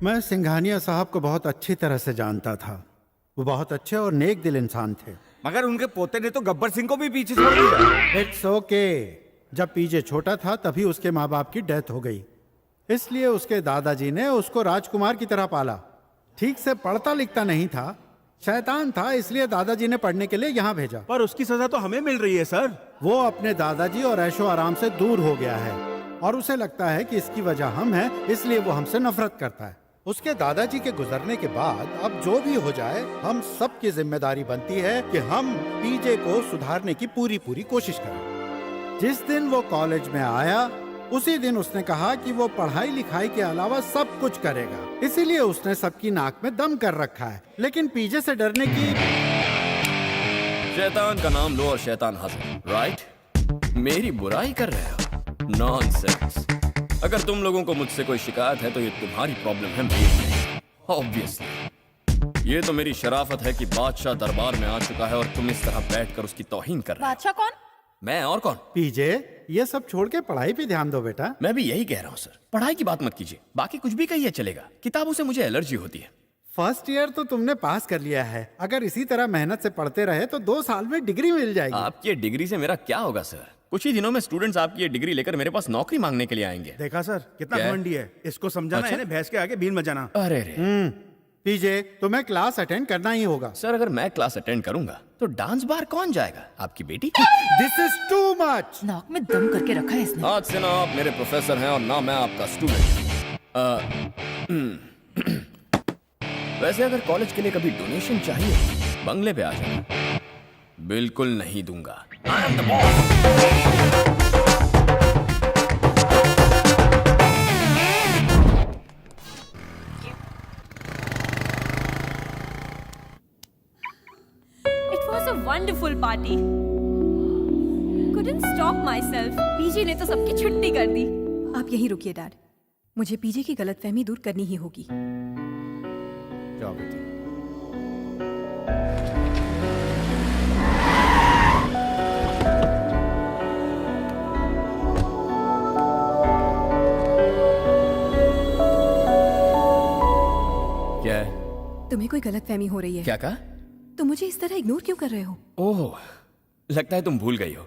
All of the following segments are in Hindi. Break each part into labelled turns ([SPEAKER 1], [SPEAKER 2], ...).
[SPEAKER 1] मैं सिंघानिया साहब को बहुत अच्छी तरह से जानता था। वो बहुत अच्छे और नेक दिल इंसान थे।
[SPEAKER 2] मगर उनके पोते ने तो गब्बर सिंह को भी पीछे छोड़ दिया।
[SPEAKER 1] It's okay. जब पीजे छोटा था तभी उसके माँ बाप की डेथ हो गई, इसलिए उसके दादाजी ने उसको राजकुमार की तरह पाला। ठीक से पढ़ता लिखता नहीं था, शैतान था, इसलिए दादाजी ने पढ़ने के लिए यहाँ भेजा।
[SPEAKER 3] पर उसकी सजा तो हमें मिल रही है सर।
[SPEAKER 1] वो अपने दादाजी और ऐशो आराम से दूर हो गया है और उसे लगता है कि इसकी वजह हम हैं, इसलिए वो हमसे नफरत करता है। उसके दादाजी के गुजरने के बाद अब जो भी हो जाए, हम सब की जिम्मेदारी बनती है कि हम पीजे को सुधारने की पूरी कोशिश करें। जिस दिन वो कॉलेज में आया उसी दिन उसने कहा कि वो पढ़ाई लिखाई के अलावा सब कुछ करेगा, इसीलिए उसने सबकी नाक में दम कर रखा है। लेकिन पीजे से डरने की।
[SPEAKER 4] शैतान का नाम लो और शैतान हंसे, राइट? मेरी बुराई कर रहे हो? नॉनसेंस। अगर तुम लोगों को मुझसे कोई शिकायत है तो ये तुम्हारी प्रॉब्लम है, मेरी नहीं। ऑब्वियसली ये तो मेरी शराफत है कि बादशाह दरबार में आ चुका है और तुम इस तरह बैठकर उसकी तौहीन कर रहे हो।
[SPEAKER 5] बादशाह कौन?
[SPEAKER 4] मैं और कौन?
[SPEAKER 1] पीजे, ये सब छोड़ के पढ़ाई पे ध्यान दो बेटा।
[SPEAKER 4] मैं भी यही कह रहा हूँ सर, पढ़ाई की बात मत कीजिए, बाकी कुछ भी कहिए चलेगा। किताबों से मुझे एलर्जी होती है।
[SPEAKER 1] फर्स्ट ईयर तो तुमने पास कर लिया है, अगर इसी तरह मेहनत से पढ़ते रहे तो 2 साल में डिग्री मिल जाएगी।
[SPEAKER 4] आपकी ये डिग्री से मेरा क्या होगा सर? कुछ ही दिनों में स्टूडेंट्स आपकी ये डिग्री लेकर मेरे पास नौकरी मांगने के लिए आएंगे।
[SPEAKER 3] देखा सर, कितना
[SPEAKER 4] क्या?
[SPEAKER 3] घमंडी है। इसको समझाना
[SPEAKER 4] अच्छा?
[SPEAKER 3] है ना, भैंस के आगे बीन मचाना।
[SPEAKER 4] अरे रे
[SPEAKER 1] पीजे, तुम्हें क्लास अटेंड करना ही होगा।
[SPEAKER 4] सर, अगर मैं क्लास अटेंड करूंगा तो डांस बार कौन जाएगा? आपकी बेटी?
[SPEAKER 1] This is too much.
[SPEAKER 5] नाक में दम करके रखा है इसने।
[SPEAKER 4] आज से ना आप मेरे प्रोफेसर हैं और ना मैं आपका स्टूडेंट। वैसे अगर कॉलेज के लिए कभी डोनेशन चाहिए, बंगले पे आ जाना। बिल्कुल नहीं दूंगा। I am the boss.
[SPEAKER 6] It was a wonderful party. Couldn't stop myself. पीजे ने तो सबकी छुट्टी कर दी।
[SPEAKER 7] आप यहीं रुकिए डैड, मुझे पीजे की गलतफहमी दूर करनी ही होगी।
[SPEAKER 1] जाओ बेटी।
[SPEAKER 4] क्या है?
[SPEAKER 7] तुम्हें कोई गलतफहमी हो रही है।
[SPEAKER 4] क्या कहा?
[SPEAKER 7] तुम मुझे इस तरह इग्नोर क्यों कर रहे हो?
[SPEAKER 4] ओह, लगता है तुम भूल गई हो।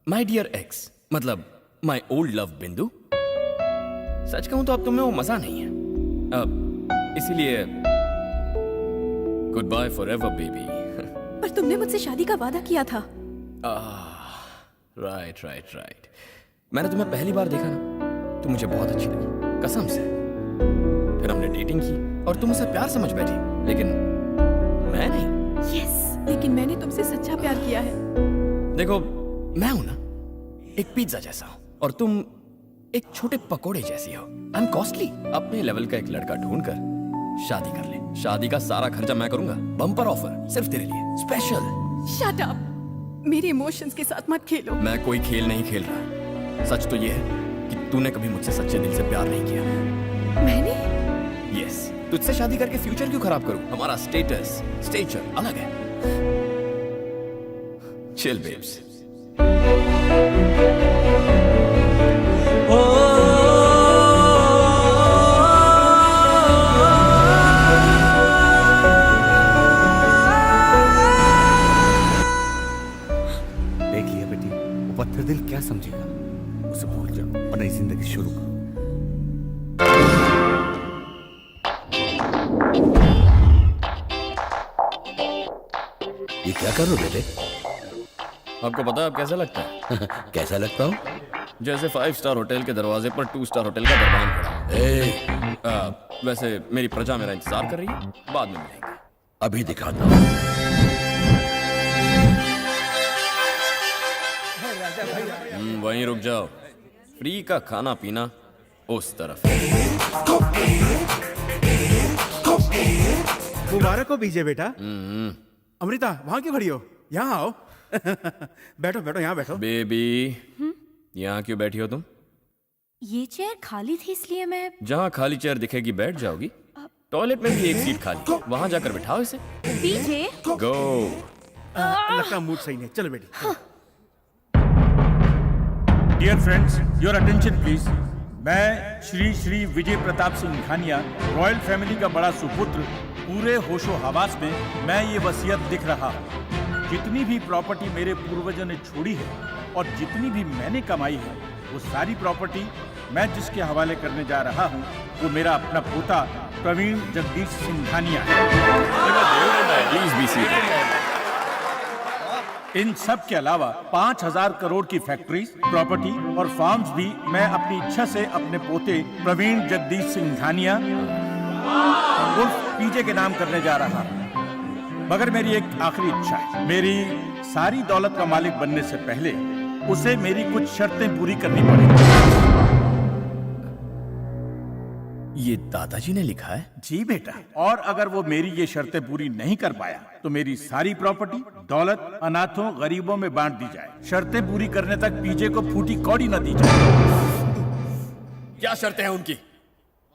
[SPEAKER 4] माई डियर एक्स, मतलब माई ओल्ड लव बिंदु। सच कहूं तो अब तुम्हें वो मजा नहीं है, इसीलिए goodbye forever baby.
[SPEAKER 7] पर तुमने मुझसे शादी का वादा किया था।
[SPEAKER 4] Right right right. मैंने तुम्हें पहली बार देखा ना, तुम मुझे बहुत अच्छी लगी, कसम से। फिर हमने डेटिंग की और तुम उसे प्यार समझ बैठी, लेकिन मैं नहीं।
[SPEAKER 7] यस, लेकिन मैंने तुमसे सच्चा प्यार किया है।
[SPEAKER 4] देखो, मैं हूं ना एक पिज्जा जैसा हूं और तुम एक छोटे पकोड़े जैसी हो। I am costly. अपने लेवल का एक लड़का ढूंढकर शादी कर ले। शादी का सारा खर्चा मैं करूंगा, बम्पर ऑफर सिर्फ तेरे लिए, स्पेशल।
[SPEAKER 7] शट अप, मेरे इमोशंस के साथ मत खेलो।
[SPEAKER 4] मैं कोई खेल नहीं खेल रहा। सच तो ये है कि तूने कभी मुझसे सच्चे दिल से प्यार नहीं किया।
[SPEAKER 7] मैंने?
[SPEAKER 4] यस, तुझसे शादी करके फ्यूचर क्यों खराब करूं? हमारा स्टेटस स्टेचर अलग है। Chill babes.
[SPEAKER 2] देख लिया बेटी, वो पत्थर दिल क्या समझेगा। उसे भूल जाओ और नई जिंदगी शुरू करो।
[SPEAKER 8] ये क्या कर रहे हो बेटे?
[SPEAKER 4] आपको पता है अब कैसा लगता है?
[SPEAKER 8] कैसा लगता हूँ?
[SPEAKER 4] जैसे 5 स्टार होटल के दरवाजे पर 2 स्टार होटल का दरबान खड़ा है। वैसे मेरी प्रजा मेरा इंतजार कर रही है, बाद में मिलेंगे।
[SPEAKER 8] अभी दिखाता हूँ।
[SPEAKER 4] वहीं रुक जाओ, फ्री का खाना पीना उस तरफ।
[SPEAKER 3] मुबारक हो पीजे बेटा। अमृता, वहां क्यों खड़ी हो? यहाँ आओ। बैठो बैठो, यहाँ बैठो।
[SPEAKER 4] बेबी, यहाँ क्यों बैठी हो तुम?
[SPEAKER 6] ये चेयर खाली थी इसलिए मैं।
[SPEAKER 4] जहाँ खाली चेयर दिखेगी बैठ जाओगी। टॉयलेट में भी एक सीट खाली, वहां जाकर बिठाओ इसे।
[SPEAKER 6] पीजे
[SPEAKER 4] गो।
[SPEAKER 3] लगता मूड सही नहीं। चलो बेटी।
[SPEAKER 9] Dear friends, your attention please.
[SPEAKER 3] मैं श्री श्री विजय प्रताप सिंघानिया, रॉयल फैमिली का बड़ा सुपुत्र, पूरे होशो हवास में मैं ये वसीयत लिख रहा हूँ। जितनी भी प्रॉपर्टी मेरे पूर्वजों ने छोड़ी है और जितनी भी मैंने कमाई है, वो सारी प्रॉपर्टी मैं जिसके हवाले करने जा रहा हूँ वो मेरा अपना पोता प्रवीण जगदीश सिंघानिया है।
[SPEAKER 4] Please be seated.
[SPEAKER 3] इन सब के अलावा 5,000 करोड़ की फैक्ट्रीज, प्रॉपर्टी और फार्म्स भी मैं अपनी इच्छा से अपने पोते प्रवीण जगदीश सिंघानिया उर्फ पीजे के नाम करने जा रहा हूँ। मगर मेरी एक आखिरी इच्छा है। मेरी सारी दौलत का मालिक बनने से पहले उसे मेरी कुछ शर्तें पूरी करनी पड़ेगी।
[SPEAKER 4] ये दादाजी ने लिखा है?
[SPEAKER 3] जी बेटा, और अगर वो मेरी ये शर्तें पूरी नहीं कर पाया तो मेरी सारी प्रॉपर्टी, दौलत अनाथों गरीबों में बांट दी जाए। शर्तें पूरी करने तक पीजे को फूटी कौड़ी न दी जाए।
[SPEAKER 4] क्या शर्तें हैं उनकी?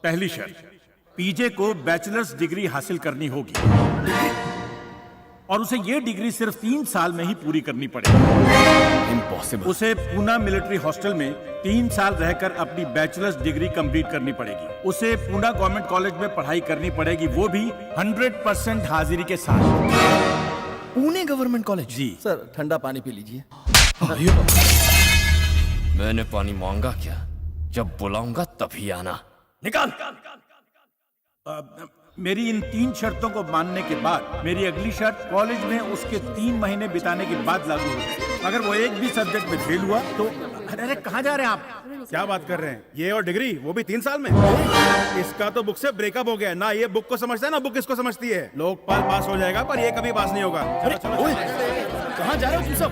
[SPEAKER 3] पहली शर्त, पीजे को बैचलर्स डिग्री हासिल करनी होगी और उसे ये डिग्री सिर्फ 3 साल में ही पूरी करनी पड़ेगी।
[SPEAKER 4] इम्पॉसिबल।
[SPEAKER 3] उसे पूना मिलिट्री हॉस्टल में 3 साल रहकर अपनी बैचलर्स डिग्री कंप्लीट करनी पड़ेगी। उसे पूना गवर्नमेंट कॉलेज में पढ़ाई करनी पड़ेगी, वो भी 100% हाजिरी के साथ।
[SPEAKER 4] Pune government college?
[SPEAKER 3] जी
[SPEAKER 8] सर, ठंडा पानी पी लीजिए।
[SPEAKER 4] मैंने पानी मांगा क्या? जब बुलाऊंगा तभी आना। निकाल।
[SPEAKER 3] मेरी इन 3 शर्तों को मानने के बाद मेरी अगली शर्त कॉलेज में उसके 3 महीने बिताने के बाद लागू होगी। अगर वो एक भी सब्जेक्ट में फेल हुआ तो अरे कहाँ जा रहे हैं आप?
[SPEAKER 9] क्या बात कर रहे हैं? ये और डिग्री, वो भी 3 साल में? इसका तो बुक से ब्रेकअप हो गया। ना ये बुक को समझता है ना बुक इसको समझती है। लोकपाल पास हो जाएगा पर ये कभी पास नहीं होगा। चलो चलो।
[SPEAKER 4] कहाँ जा रहे हो तुम सब?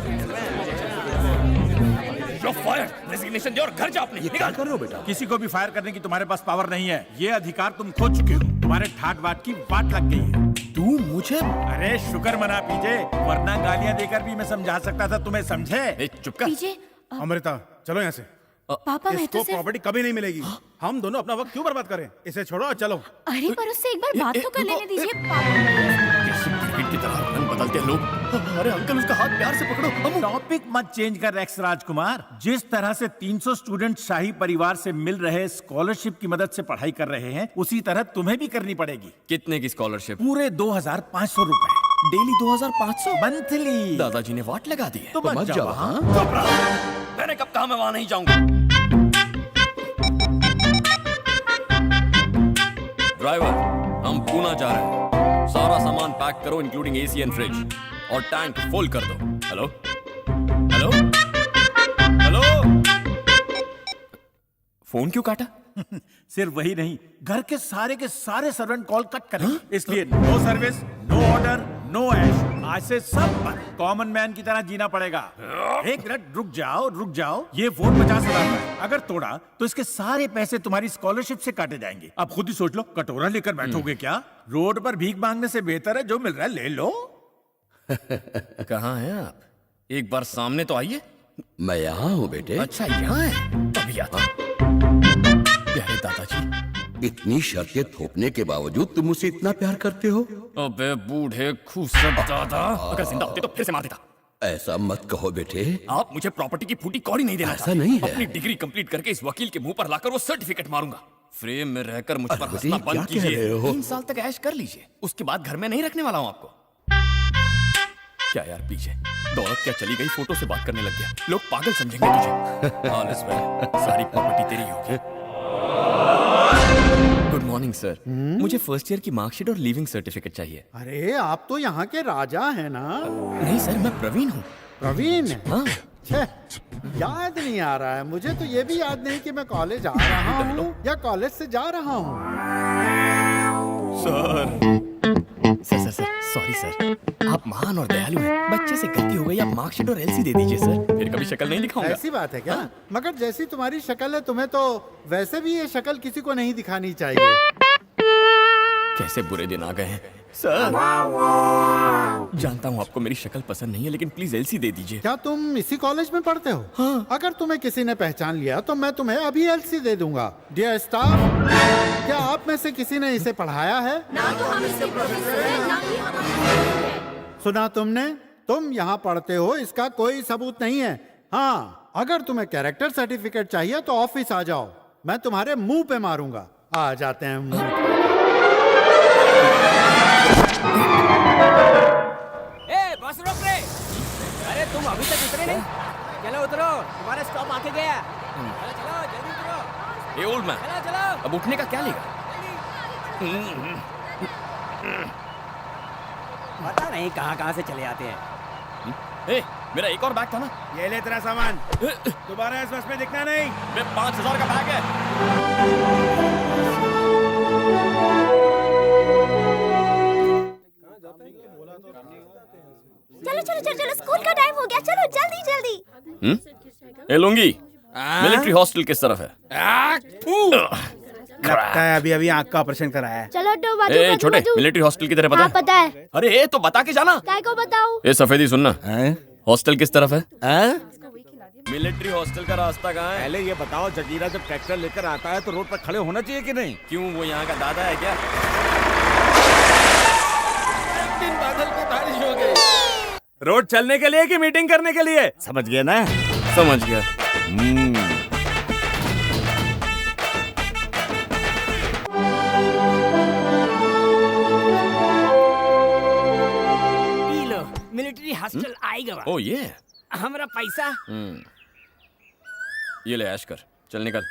[SPEAKER 4] You're fired. Resignation दे और घर जा अपने।
[SPEAKER 3] क्या कर रहे हो बेटा? किसी को भी फायर करने की तुम्हारे पास पावर नहीं है। ये अधिकार तुम खो चुके हो। तुम्हारे ठाट बाट की वाट लग गई है।
[SPEAKER 4] तू मुझे?
[SPEAKER 3] अरे शुक्र मना पीजे, वरना गालियां देकर भी मैं समझा सकता था तुम्हें। समझे?
[SPEAKER 4] चुप कर।
[SPEAKER 6] पीजे
[SPEAKER 9] अमृता चलो यहाँ से।
[SPEAKER 6] पापा मैं
[SPEAKER 9] इसको
[SPEAKER 6] तो सिर्फ
[SPEAKER 9] प्रॉपर्टी कभी नहीं मिलेगी। हम दोनों अपना वक्त क्यों बर्बाद करें? इसे छोड़ो और चलो।
[SPEAKER 6] अरे पर उससे एक बार बात तो कर लेने दीजिए पापा।
[SPEAKER 4] क्रिकेट की तरह रन बदलते हैं लोग। अरे अंकल उसका हाथ प्यार से पकड़ो।
[SPEAKER 3] टॉपिक मत चेंज कर एक्स राजकुमार। जिस तरह से 300 स्टूडेंट शाही परिवार से मिल रहे स्कॉलरशिप की मदद से पढ़ाई कर रहे हैं, उसी तरह तुम्हें भी करनी पड़ेगी।
[SPEAKER 4] कितने की स्कॉलरशिप?
[SPEAKER 3] पूरे 2,500 रुपए
[SPEAKER 4] डेली 2,500
[SPEAKER 3] मंथली।
[SPEAKER 4] दादाजी ने वाट लगा दी है।
[SPEAKER 3] तो मत जाओ। हाँ?
[SPEAKER 4] मैंने कब कहा मैं वहां नहीं जाऊंगा? ड्राइवर, हम पूना जा रहे हैं। सारा सामान पैक करो इंक्लूडिंग एसी एंड फ्रिज और टैंक फुल कर दो। Hello hello hello. फोन क्यों काटा?
[SPEAKER 3] सिर्फ वही नहीं, घर के सारे सर्वेंट कॉल कट करें। इसलिए no service, no order, no ऐश। आज से सब बंद। कॉमन मैन की तरह जीना पड़ेगा। एक मिनट रुक जाओ। ये फोन 50,000 का है। अगर तोड़ा तो इसके सारे पैसे तुम्हारी स्कॉलरशिप से काटे जाएंगे। अब खुद ही सोच लो, कटोरा लेकर बैठोगे क्या? रोड पर भीख मांगने से बेहतर है जो मिल रहा है ले लो।
[SPEAKER 4] कहाँ हैं आप? एक बार सामने तो आइए।
[SPEAKER 8] मैं यहाँ हूँ बेटे।
[SPEAKER 4] अच्छा यहाँ है, तभी आता। प्यारे दादाजी,
[SPEAKER 8] इतनी शर्तें थोपने के बावजूद तुम मुझसे इतना प्यार करते हो?
[SPEAKER 4] अबे बूढ़े खूसट दादा, अगर जिंदा होते तो फिर से मार देता।
[SPEAKER 8] ऐसा मत कहो बेटे।
[SPEAKER 4] आप मुझे प्रॉपर्टी की फूटी कौड़ी नहीं देना।
[SPEAKER 8] ऐसा नहीं है।
[SPEAKER 4] अपनी डिग्री कंप्लीट करके इस वकील के मुंह पर लाकर वो सर्टिफिकेट मारूंगा। फ्रेम में रहकर मुझ पर
[SPEAKER 8] अरे
[SPEAKER 4] हंसना
[SPEAKER 8] क्या
[SPEAKER 4] बंद
[SPEAKER 8] कह रहे
[SPEAKER 4] कीजिए।
[SPEAKER 8] हो?
[SPEAKER 4] 3 साल तक ऐश कर लीजिए, उसके बाद घर में नहीं रखने वाला हूँ आपको। क्या यार पीछे दौलत क्या चली गई, फोटो से बात करने लग गया। लोग पागल समझेंगे तुझे। ऑल इज वेल, सारी प्रॉपर्टी तेरी होगी। Good morning sir. मुझे फर्स्ट ईयर की मार्कशीट और लीविंग सर्टिफिकेट चाहिए।
[SPEAKER 1] अरे आप तो यहाँ के राजा हैं ना?
[SPEAKER 4] नहीं सर, मैं प्रवीण हूँ।
[SPEAKER 1] प्रवीण?
[SPEAKER 4] हाँ।
[SPEAKER 1] छे, याद नहीं आ रहा है मुझे तो। ये भी याद नहीं कि मैं कॉलेज आ रहा हूँ या कॉलेज से जा रहा हूँ।
[SPEAKER 4] सर सॉरी सर, आप महान और दयालु हैं। बच्चे से गलती हो गई, आप मार्कशीट और एलसी दे दीजिए सर। फिर कभी शक्ल नहीं दिखाऊंगा।
[SPEAKER 1] ऐसी बात है क्या? मगर जैसी तुम्हारी शक्ल है, तुम्हें तो वैसे भी ये शक्ल किसी को नहीं दिखानी चाहिए।
[SPEAKER 4] कैसे बुरे दिन आ गए हैं सर। जानता हूँ आपको मेरी शक्ल पसंद नहीं है, लेकिन प्लीज एलसी दे दीजिए।
[SPEAKER 1] क्या तुम इसी कॉलेज में पढ़ते हो?
[SPEAKER 4] हाँ।
[SPEAKER 1] अगर तुम्हें किसी ने पहचान लिया तो मैं तुम्हें अभी एलसी दे दूंगा। डियर स्टाफ, क्या आप में से किसी ने इसे पढ़ाया है? सुना तुमने? तुम यहाँ पढ़ते हो इसका कोई सबूत नहीं है। हाँ, अगर तुम्हें कैरेक्टर सर्टिफिकेट चाहिए तो ऑफिस आ जाओ। मैं तुम्हारे मुंह पे मारूंगा। आ जाते हैं मुंह।
[SPEAKER 10] ए बस रोक रे। अरे तुम अभी तक उतरे नहीं? चलो उतरो, तुम्हारा स्टॉप आके गया। चलो चलो जल्दी उतरो।
[SPEAKER 4] ए ओल्ड मैन,
[SPEAKER 10] चलो चलो।
[SPEAKER 4] अब उठने का क्या लेगा?
[SPEAKER 10] पता नहीं कहाँ से चले आते हैं।
[SPEAKER 4] ए, मेरा एक और बैग था ना।
[SPEAKER 9] ये ले तेरा सामान, दोबारा इस बस में दिखना नहीं।
[SPEAKER 4] मैं 5000 का बैग है।
[SPEAKER 6] चलो चलो चलो चलो, स्कूल का टाइम हो गया, चलो जल्दी जल्दी।
[SPEAKER 4] ए लुंगी, मिलिट्री हॉस्टल किस तरफ है?
[SPEAKER 9] लगता है अभी अभी आँख का ऑपरेशन कराया है।
[SPEAKER 6] चलो हटो, बाजू
[SPEAKER 4] ए
[SPEAKER 6] बाजू
[SPEAKER 4] छोटे,
[SPEAKER 6] बाजू।
[SPEAKER 4] मिलिट्री हॉस्टल की तरह पता
[SPEAKER 6] हाँ
[SPEAKER 4] है?
[SPEAKER 6] पता है।
[SPEAKER 4] अरे ए तो बता के जाना।
[SPEAKER 6] काय को बताऊं?
[SPEAKER 4] ए सफेदी सुनना, हॉस्टल किस तरफ है? मिलिट्री हॉस्टल का रास्ता कहाँ है?
[SPEAKER 2] पहले ये बताओ, जगीरा जब ट्रैक्टर लेकर आता है तो रोड पर खड़े होना चाहिए कि नहीं?
[SPEAKER 4] क्यों, वो यहाँ का दादा है क्या?
[SPEAKER 2] एक दिन बादल पे बारिश हो गई। रोड चलने के लिए कि मीटिंग करने के लिए? समझ गए ना?
[SPEAKER 4] समझ गया।
[SPEAKER 10] पी लो, मिलिट्री हॉस्टल आएगा।
[SPEAKER 4] ओ ये
[SPEAKER 10] हमारा पैसा।
[SPEAKER 4] ये ले ऐश कर, चल निकल।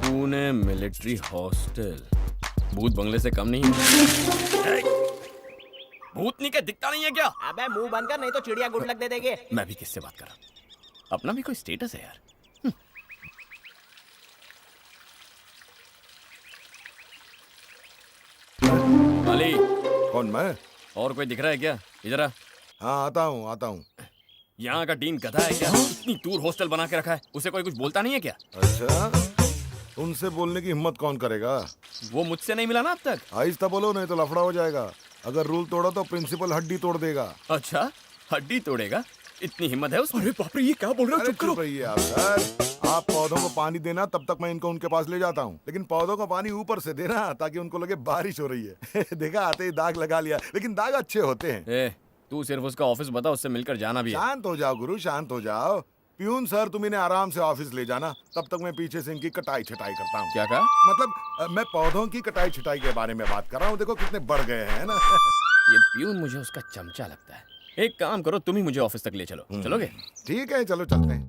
[SPEAKER 4] पुणे मिलिट्री हॉस्टल भूत बंगले से कम नहीं है। भूतनी के दिखता नहीं है क्या?
[SPEAKER 10] अबे मुंह बंद कर, नहीं तो चिड़िया गुड लक दे देंगे।
[SPEAKER 4] मैं भी किससे बात कर रहा हूँ? अपना भी कोई स्टेटस है यार। अली,
[SPEAKER 11] कौन, मैं?
[SPEAKER 4] और कोई दिख रहा है क्या? इधर आ।
[SPEAKER 11] हाँ आता हूँ।
[SPEAKER 4] यहाँ का डीन गधा है क्या? इतनी दूर हॉस्टल बना के रखा है, उसे कोई कुछ बोलता नहीं है क्या?
[SPEAKER 11] अच्छा, उनसे बोलने की हिम्मत कौन करेगा?
[SPEAKER 4] वो मुझसे नहीं मिला ना अब तक।
[SPEAKER 11] आहिस्ता बोलो, नहीं तो लफड़ा हो जाएगा। अगर रूल तोड़ा तो प्रिंसिपल हड्डी तोड़ देगा।
[SPEAKER 4] अच्छा, हड्डी तोड़ेगा? इतनी हिम्मत है उसमें?
[SPEAKER 2] अरे बाप रे, ये क्या बोल रहे हो?
[SPEAKER 11] अरे
[SPEAKER 2] चुप करो।
[SPEAKER 11] चुप रहिए आप सर। आप पौधों को पानी देना, तब तक मैं इनको उनके पास ले जाता हूँ। लेकिन पौधों को पानी ऊपर से देना, ताकि उनको लगे बारिश हो रही है। देखा, आते ही दाग लगा लिया, लेकिन दाग अच्छे होते हैं।
[SPEAKER 4] ए, तू सिर्फ उसका ऑफिस बता, उससे मिलकर जाना भी है।
[SPEAKER 11] शांत हो जाओ गुरु, शांत हो जाओ। प्यून सर, तुम इन्हें आराम से ऑफिस ले जाना, तब तक मैं पीछे से इनकी कटाई छटाई करता हूँ।
[SPEAKER 4] क्या कहा?
[SPEAKER 11] मतलब मैं पौधों की कटाई छटाई के बारे में बात कर रहा हूँ। देखो कितने बढ़ गए हैं ना।
[SPEAKER 4] ये प्यून मुझे उसका चमचा लगता है। एक काम करो, तुम ही मुझे ऑफिस तक ले चलो। चलोगे?
[SPEAKER 11] ठीक है, चलो चलते हैं।